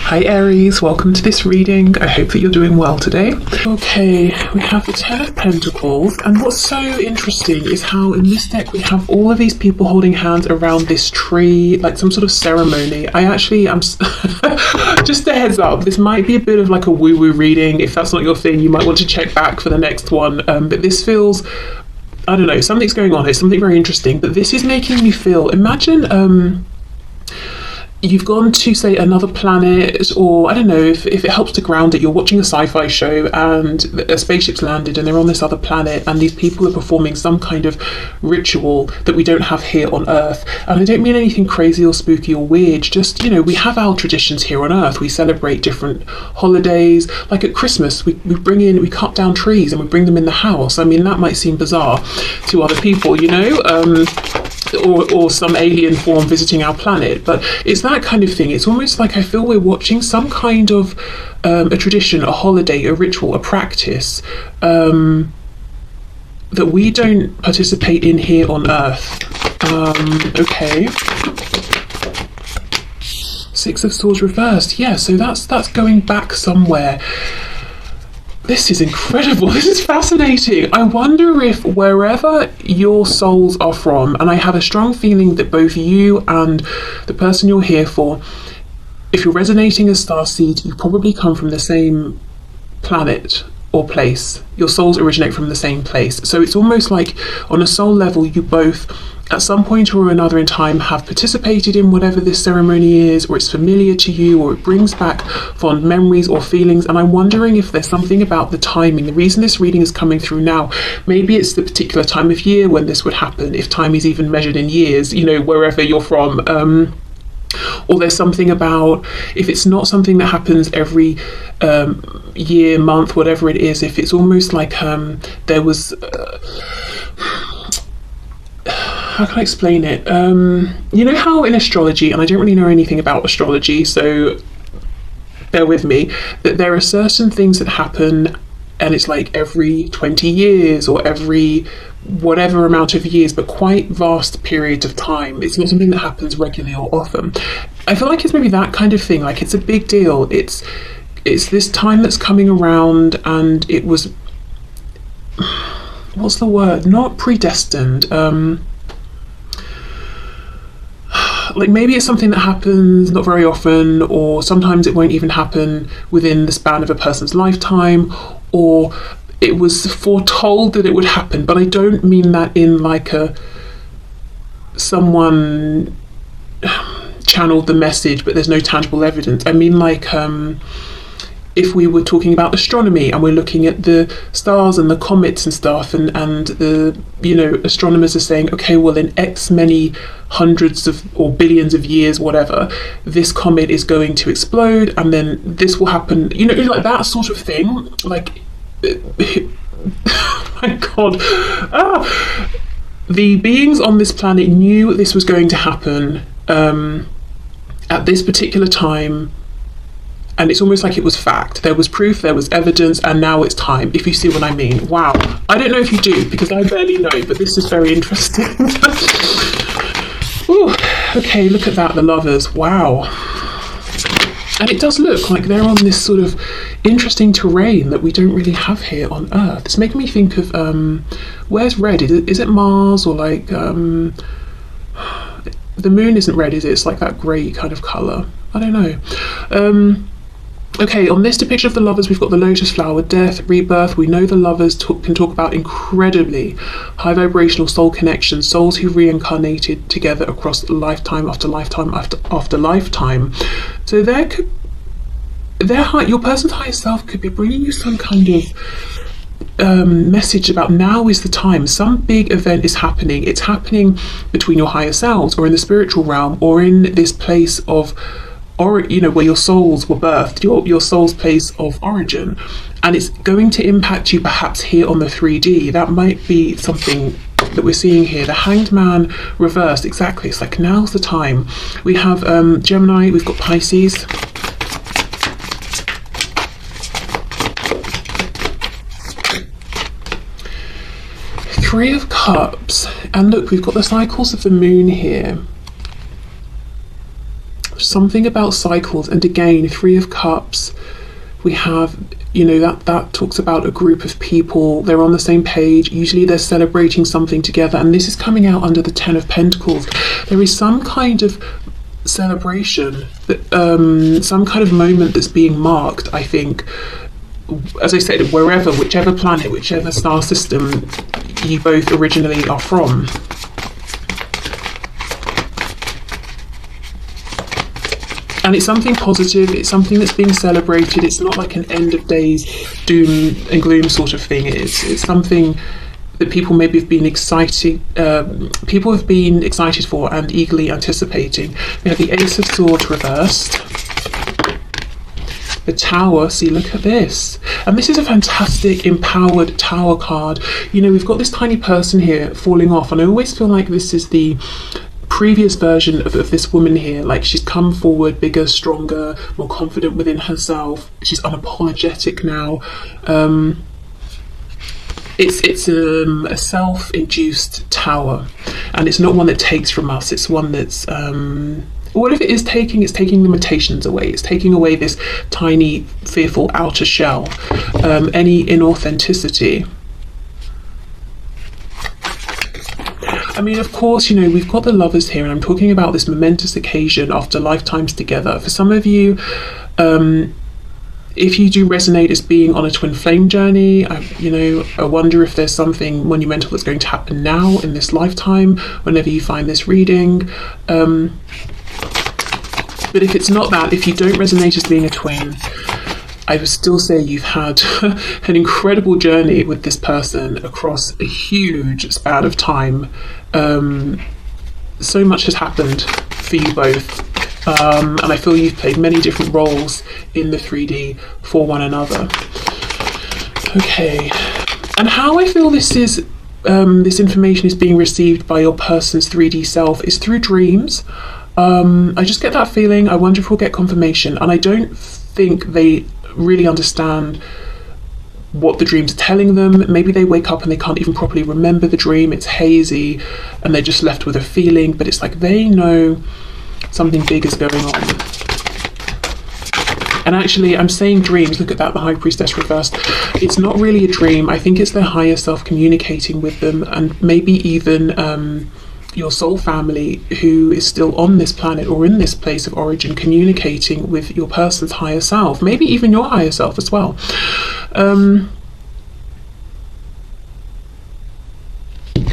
Hi Aries, welcome to this reading. I hope that you're doing well today. Okay, we have the Ten of Pentacles, and what's so interesting is how in this deck we have all of these people holding hands around this tree, like some sort of ceremony. I actually am just a heads up, this might be a bit of like a woo-woo reading. If that's not your thing, you might want to check back for the next one, but this feels, I don't know, something's going on here, something very interesting, but this is making me feel, imagine you've gone to, say, another planet, or I don't know, if it helps to ground it, you're watching a sci-fi show and a spaceship's landed and they're on this other planet and these people are performing some kind of ritual that we don't have here on Earth. And I don't mean anything crazy or spooky or weird, just, you know, we have our traditions here on Earth. We celebrate different holidays, like at Christmas, we cut down trees and we bring them in the house. I mean, that might seem bizarre to other people, you know, or some alien form visiting our planet, but it's that kind of thing. It's almost like I feel we're watching some kind of a tradition, a holiday, a ritual, a practice that we don't participate in here on Earth. Okay. Six of Swords reversed. Yeah, so that's going back somewhere. This is incredible. This is fascinating. I wonder if wherever your souls are from, and I have a strong feeling that both you and the person you're here for, if you're resonating as starseed, you probably come from the same planet or place. Your souls originate from the same place. So it's almost like on a soul level, you both at some point or another in time have participated in whatever this ceremony is, or it's familiar to you, or it brings back fond memories or feelings. And I'm wondering if there's something about the timing. The reason this reading is coming through now, maybe it's the particular time of year when this would happen, if time is even measured in years, you know, wherever you're from. Or there's something about, if it's not something that happens every year, month, whatever it is, if it's almost like there was how can I explain it? You know how in astrology, and I don't really know anything about astrology, so bear with me, that there are certain things that happen and it's like every 20 years or every whatever amount of years, but quite vast periods of time. It's not something that happens regularly or often. I feel like it's maybe that kind of thing, like it's a big deal. It's this time that's coming around, and it was, what's the word? Not predestined. Like maybe it's something that happens not very often, or sometimes it won't even happen within the span of a person's lifetime, or it was foretold that it would happen. But I don't mean that in like someone channeled the message but there's no tangible evidence. I mean like if we were talking about astronomy and we're looking at the stars and the comets and stuff, and the, you know, astronomers are saying, okay, well in X many hundreds of or billions of years, whatever, this comet is going to explode and then this will happen, you know, like that sort of thing. Like my God, the beings on this planet knew this was going to happen at this particular time. And it's almost like it was fact. There was proof, there was evidence, and now it's time, if you see what I mean. Wow. I don't know if you do, because I barely know, but this is very interesting. Ooh, okay, look at that, the lovers. Wow. And it does look like they're on this sort of interesting terrain that we don't really have here on Earth. It's making me think of, where's red? Is it Mars, or like, the moon isn't red, is it? It's like that grey kind of colour. I don't know. Okay, on this depiction of the lovers, we've got the lotus flower, death, rebirth. We know the lovers can talk about incredibly high vibrational soul connections, souls who reincarnated together across lifetime after lifetime after lifetime. So your person's higher self could be bringing you some kind of message about now is the time. Some big event is happening. It's happening between your higher selves, or in the spiritual realm, or in this place of, or you know, where your souls were birthed, your soul's place of origin, and it's going to impact you perhaps here on the 3D. That might be something that we're seeing here. The Hanged Man reversed, exactly. It's like now's the time. We have Gemini, we've got Pisces. Three of Cups, and look, we've got the cycles of the moon here. something about cycles. And again, Three of Cups, we have, you know, that talks about a group of people, they're on the same page, usually they're celebrating something together, and this is coming out under the Ten of Pentacles. There is some kind of celebration, that some kind of moment that's being marked, I think, as I said, wherever, whichever planet, whichever star system you both originally are from. And it's something positive, it's something that's being celebrated. It's not like an end of days doom and gloom sort of thing. It's something that people maybe have been excited, people have been excited for and eagerly anticipating. We have the Ace of Swords reversed, the Tower. See, look at this. And this is a fantastic empowered Tower card. You know, we've got this tiny person here falling off, and I always feel like this is the previous version of this woman here. Like, she's come forward bigger, stronger, more confident within herself. She's unapologetic now. It's a self-induced tower, and it's not one that takes from us. It's one that's what if it is taking? It's taking limitations away. It's taking away this tiny, fearful outer shell, any inauthenticity. I mean, of course, you know, we've got the Lovers here, and I'm talking about this momentous occasion after lifetimes together. For some of you, if you do resonate as being on a twin flame journey, I wonder if there's something monumental that's going to happen now in this lifetime, whenever you find this reading. But if it's not that, if you don't resonate as being a twin, I would still say you've had an incredible journey with this person across a huge span of time. So much has happened for you both. And I feel you've played many different roles in the 3D for one another. Okay. And how I feel this information is being received by your person's 3D self is through dreams. I just get that feeling. I wonder if we'll get confirmation. And I don't think they really understand what the dreams are telling them. Maybe they wake up and they can't even properly remember the dream. It's hazy and they're just left with a feeling, but it's like they know something big is going on. And actually, I'm saying dreams, look at that, the High Priestess reversed. It's not really a dream. I think it's their higher self communicating with them, and maybe even your soul family who is still on this planet or in this place of origin, communicating with your person's higher self, maybe even your higher self as well.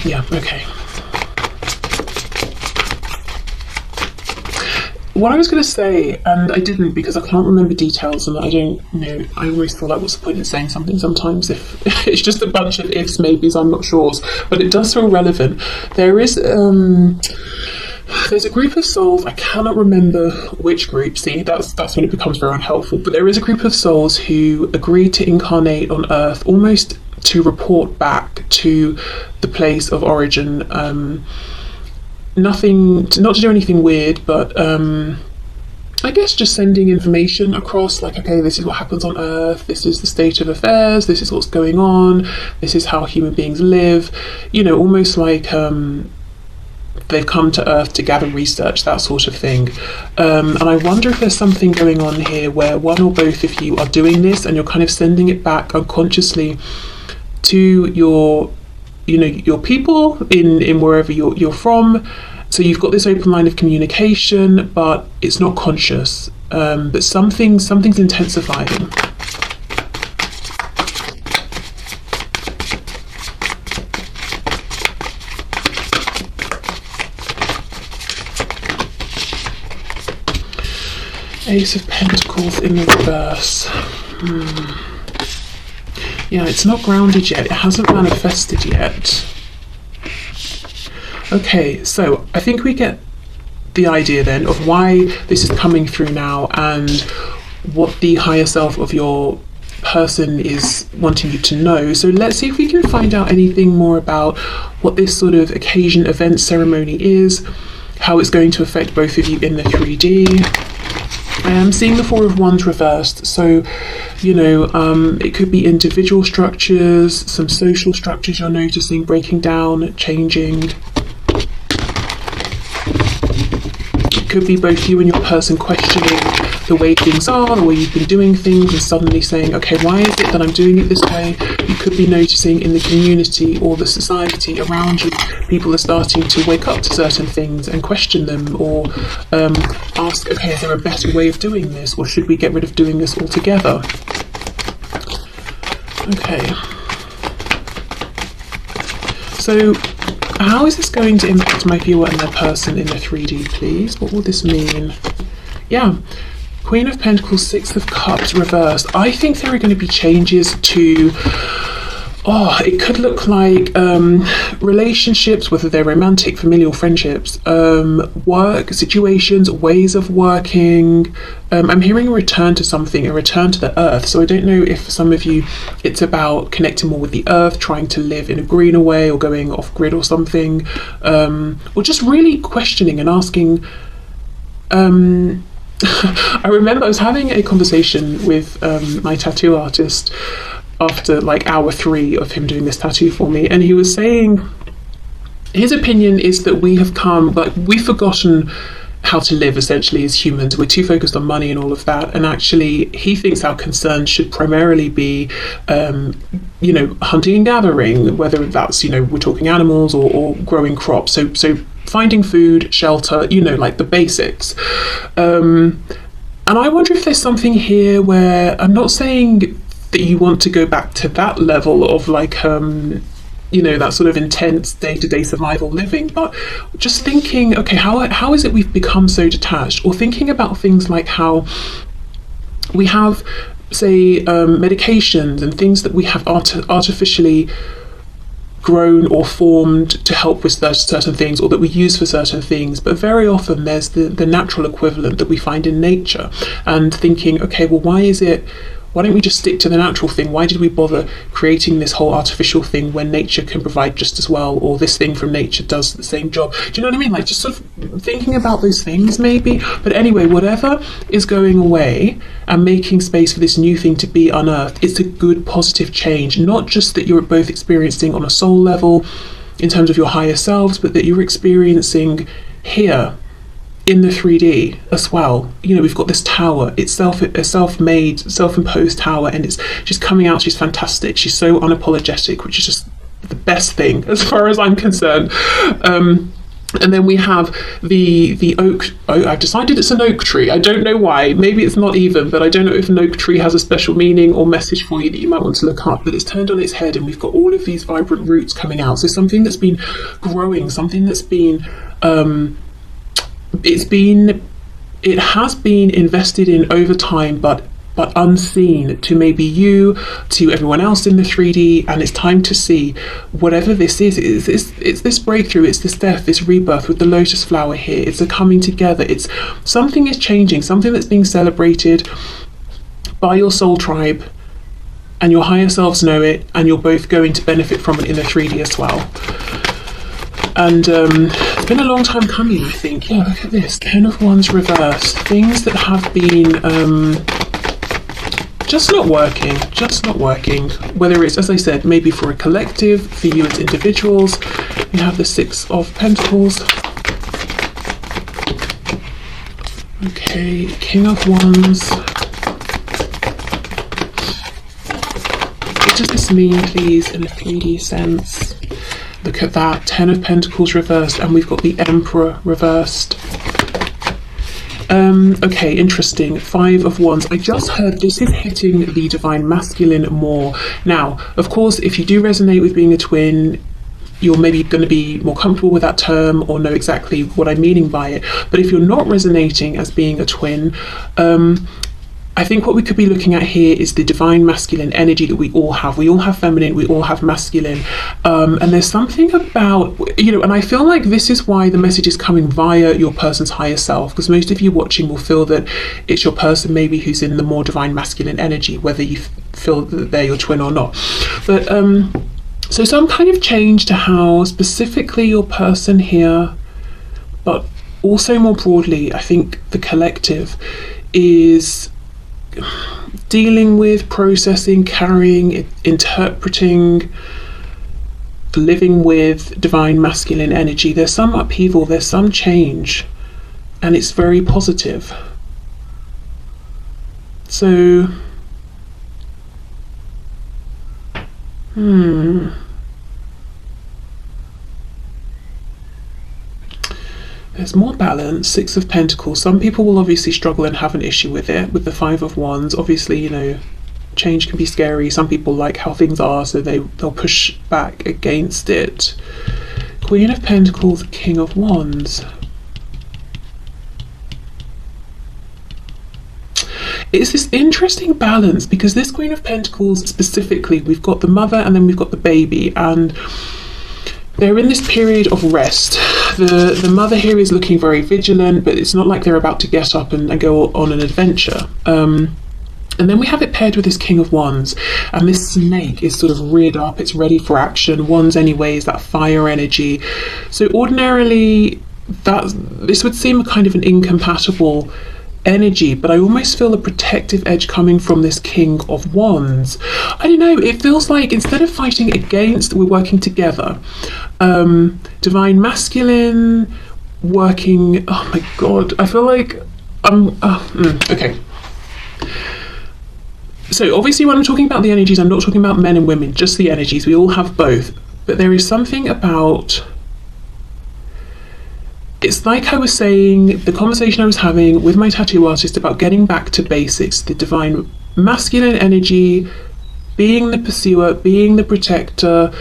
Yeah, okay. What I was going to say, and I didn't because I can't remember details, and I don't know, I always feel like what's the point in saying something sometimes if it's just a bunch of ifs, maybes, I'm not sures, but it does feel relevant. There's a group of souls, I cannot remember which group, see, that's when it becomes very unhelpful, but there is a group of souls who agreed to incarnate on Earth almost to report back to the place of origin. Not to do anything weird, but I guess just sending information across, like, okay, this is what happens on Earth, this is the state of affairs, this is what's going on, this is how human beings live, you know, almost like they've come to Earth to gather research, that sort of thing. And I wonder if there's something going on here where one or both of you are doing this and you're kind of sending it back unconsciously to your people in wherever you're from. So you've got this open line of communication, but it's not conscious. But something's intensifying. Ace of Pentacles in the reverse. Yeah, it's not grounded yet. It hasn't manifested yet. Okay, so I think we get the idea then of why this is coming through now and what the higher self of your person is wanting you to know. So let's see if we can find out anything more about what this sort of occasion, event, ceremony is, how it's going to affect both of you in the 3D. I am seeing the Four of Wands reversed, so, you know, it could be individual structures, some social structures you're noticing breaking down, changing. It could be both you and your person questioning the way things are, the way you've been doing things, and suddenly saying, okay, why is it that I'm doing it this way? You could be noticing in the community or the society around you, people are starting to wake up to certain things and question them, or ask, okay, is there a better way of doing this, or should we get rid of doing this altogether? Okay. So how is this going to impact my viewer and their person in the 3D, please? What will this mean? Yeah. Queen of Pentacles, Six of Cups reversed. I think there are going to be changes to, it could look like relationships, whether they're romantic, familial, friendships, work situations, ways of working. I'm hearing a return to something, a return to the earth. So I don't know if for some of you it's about connecting more with the earth, trying to live in a greener way, or going off grid or something, or just really questioning and asking. I remember I was having a conversation with my tattoo artist after like hour 3 of him doing this tattoo for me, and he was saying his opinion is that we have we've forgotten how to live essentially as humans. We're too focused on money and all of that, and actually he thinks our concern should primarily be hunting and gathering, whether that's we're talking animals or growing crops, so finding food, shelter, like the basics. And I wonder if there's something here where, I'm not saying that you want to go back to that level of that sort of intense day-to-day survival living, but just thinking, okay, how is it we've become so detached? Or thinking about things like how we have, say, medications and things that we have artificially grown or formed to help with certain things, or that we use for certain things, but very often there's the natural equivalent that we find in nature, and thinking, okay, well, why don't we just stick to the natural thing? Why did we bother creating this whole artificial thing when nature can provide just as well, or this thing from nature does the same job? Do you know what I mean? Like, just sort of thinking about those things maybe. But anyway, whatever is going away and making space for this new thing to be unearthed, it's a good positive change. Not just that you're both experiencing on a soul level in terms of your higher selves, but that you're experiencing here in the 3D as well. We've got this tower, it's a self-made, self-imposed tower, and she's coming out, she's fantastic, she's so unapologetic, which is just the best thing as far as I'm concerned. And then we have the oak. I've decided it's an oak tree. I don't know why. Maybe it's not even, but I don't know if an oak tree has a special meaning or message for you that you might want to look up. But it's turned on its head, and we've got all of these vibrant roots coming out. So something that's been growing, something that's been it has been invested in over time, but unseen to maybe you, to everyone else in the 3D, and it's time to see whatever this is. It's this breakthrough, it's this death, this rebirth with the lotus flower here. It's a coming together. It's something is changing, something that's being celebrated by your soul tribe, and your higher selves know it, and you're both going to benefit from it in the 3D as well. And it's been a long time coming, I think. Yeah, look at this, 10 of Wands reversed. Things that have been just not working. Whether it's, as I said, maybe for a collective, for you as individuals. You have the 6 of Pentacles. Okay, King of Wands. What does this mean, please, in a 3D sense? Look at that, 10 of Pentacles reversed, and we've got the Emperor reversed. Okay, interesting. 5 of Wands. I just heard this is hitting the Divine Masculine more. Now, of course, if you do resonate with being a twin, you're maybe going to be more comfortable with that term or know exactly what I'm meaning by it. But if you're not resonating as being a twin, I think what we could be looking at here is the divine masculine energy that we all have. We all have feminine, we all have masculine. And there's something about, and I feel like this is why the message is coming via your person's higher self, because most of you watching will feel that it's your person maybe who's in the more divine masculine energy, whether you feel that they're your twin or not. But so some kind of change to how specifically your person here, but also more broadly, I think the collective is dealing with, processing, carrying, interpreting, living with divine masculine energy. There's some upheaval, there's some change. and it's very positive. So, there's more balance. Six of Pentacles. Some people will obviously struggle and have an issue with it. With the Five of Wands, obviously, you know, change can be scary. Some people like how things are, so they'll push back against it. Queen of Pentacles, King of Wands. It's this interesting balance, because this Queen of Pentacles specifically, we've got the mother and then we've got the baby, and they're in this period of rest. The mother here is looking very vigilant, but it's not like they're about to get up and go on an adventure. And then we have it paired with this King of Wands, and this snake is sort of reared up, it's ready for action. Wands anyway is that fire energy. So ordinarily, this would seem a kind of an incompatible energy, but I almost feel a protective edge coming from this King of Wands. I don't know, it feels like instead of fighting against, we're working together. Divine Masculine working, oh my god, I feel like okay. So obviously when I'm talking about the energies, I'm not talking about men and women, just the energies. We all have both, but there is something about, it's like I was saying, the conversation I was having with my tattoo artist about getting back to basics, the divine masculine energy, being the pursuer, being the protector,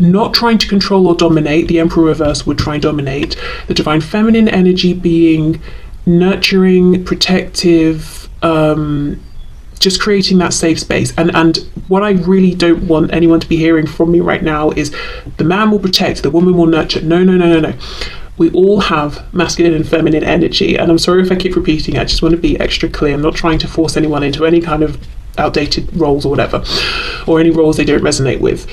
not trying to control or dominate. The Emperor reverse would try and dominate. The divine feminine energy being nurturing, protective, just creating that safe space. And what I really don't want anyone to be hearing from me right now is the man will protect, the woman will nurture. No. We all have masculine and feminine energy, and I'm sorry if I keep repeating it. I just want to be extra clear. I'm not trying to force anyone into any kind of outdated roles or whatever, or any roles they don't resonate with.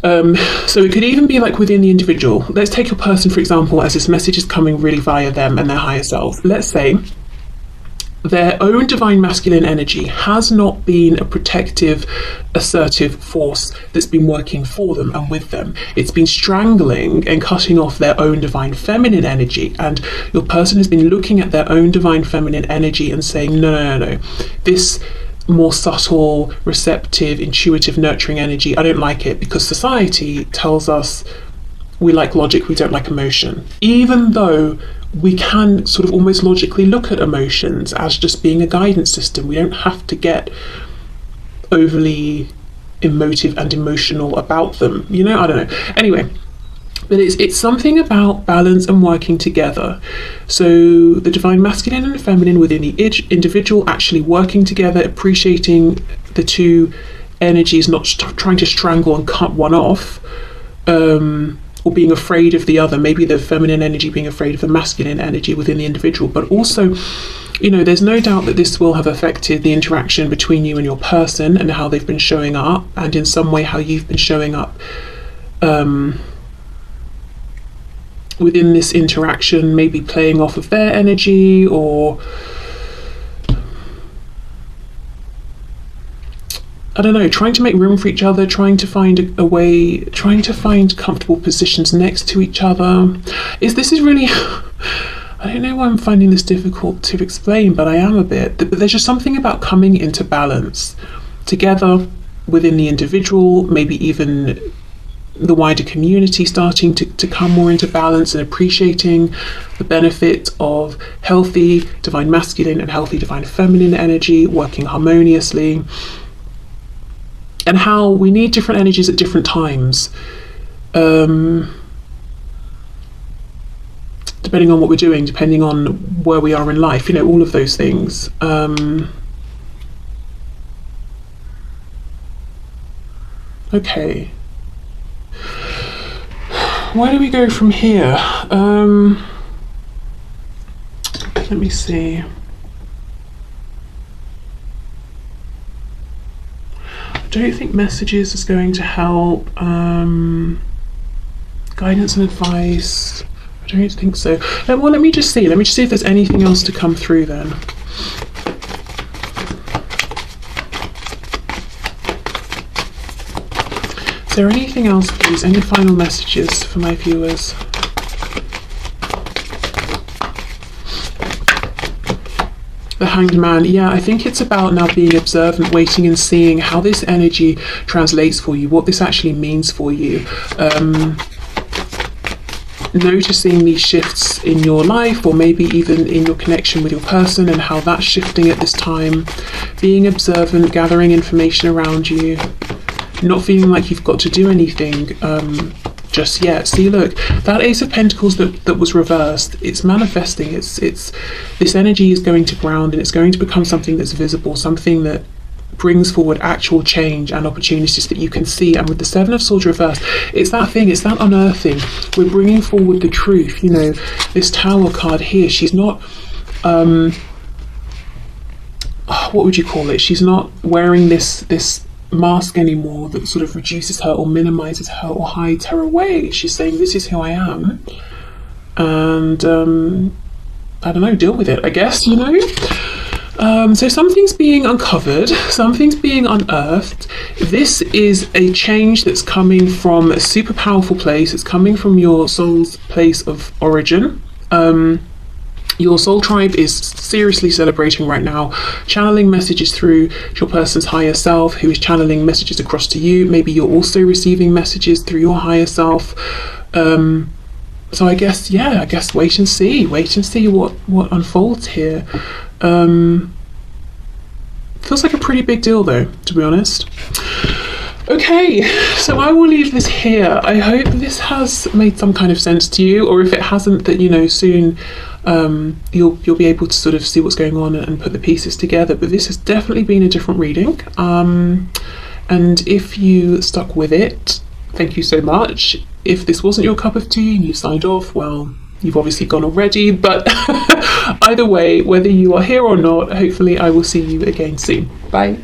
So it could even be like within the individual. Let's take a person, for example, as this message is coming really via them and their higher self. Let's say their own divine masculine energy has not been a protective, assertive force that's been working for them and with them. It's been strangling and cutting off their own divine feminine energy, and your person has been looking at their own divine feminine energy and saying, no, this more subtle, receptive, intuitive, nurturing energy, I don't like it, because society tells us we like logic, we don't like emotion. Even though we can sort of almost logically look at emotions as just being a guidance system. We don't have to get overly emotive and emotional about them. You know, I don't know. Anyway, but it's something about balance and working together. So the divine masculine and feminine within the individual actually working together, appreciating the two energies, not trying to strangle and cut one off, or being afraid of the other. Maybe the feminine energy being afraid of the masculine energy within the individual. But also, you know, there's no doubt that this will have affected the interaction between you and your person and how they've been showing up, and in some way how you've been showing up within this interaction, maybe playing off of their energy, or I don't know, trying to make room for each other, trying to find a way, trying to find comfortable positions next to each other. This is really, I don't know why I'm finding this difficult to explain, but I am a bit. But there's just something about coming into balance together within the individual, maybe even the wider community starting to come more into balance and appreciating the benefit of healthy divine masculine and healthy divine feminine energy working harmoniously. And how we need different energies at different times, depending on what we're doing, depending on where we are in life, you know, all of those things. Okay. Where do we go from here? Let me see. I don't think messages is going to help. Guidance and advice, I don't think so. Well, let me just see if there's anything else to come through then. Is there anything else, please? Any final messages for my viewers? The Hanged Man. Yeah, I think it's about now being observant, waiting and seeing how this energy translates for you, what this actually means for you. Noticing these shifts in your life, or maybe even in your connection with your person, and how that's shifting at this time. Being observant, gathering information around you, not feeling like you've got to do anything just yet. See, look, that Ace of Pentacles that was reversed, it's manifesting. It's this energy is going to ground, and it's going to become something that's visible, something that brings forward actual change and opportunities that you can see. And with the Seven of Swords reversed, it's that thing, it's that unearthing. We're bringing forward the truth. You know, this Tower card here, she's not what would you call it, she's not wearing this mask anymore that sort of reduces her or minimizes her or hides her away. She's saying, this is who I am, and I don't know, deal with it, I guess, you know. So something's being uncovered, something's being unearthed. This is a change that's coming from a super powerful place. It's coming from your soul's place of origin. Your soul tribe is seriously celebrating right now, channeling messages through your person's higher self, who is channeling messages across to you. Maybe you're also receiving messages through your higher self. So I guess, yeah, I guess wait and see what unfolds here. Feels like a pretty big deal though, to be honest. Okay, so I will leave this here. I hope this has made some kind of sense to you, or if it hasn't, that, you know, soon you'll be able to sort of see what's going on and put the pieces together. But this has definitely been a different reading, and if you stuck with it, thank you so much. If this wasn't your cup of tea and you signed off, well, you've obviously gone already. But either way, whether you are here or not, hopefully I will see you again soon. Bye.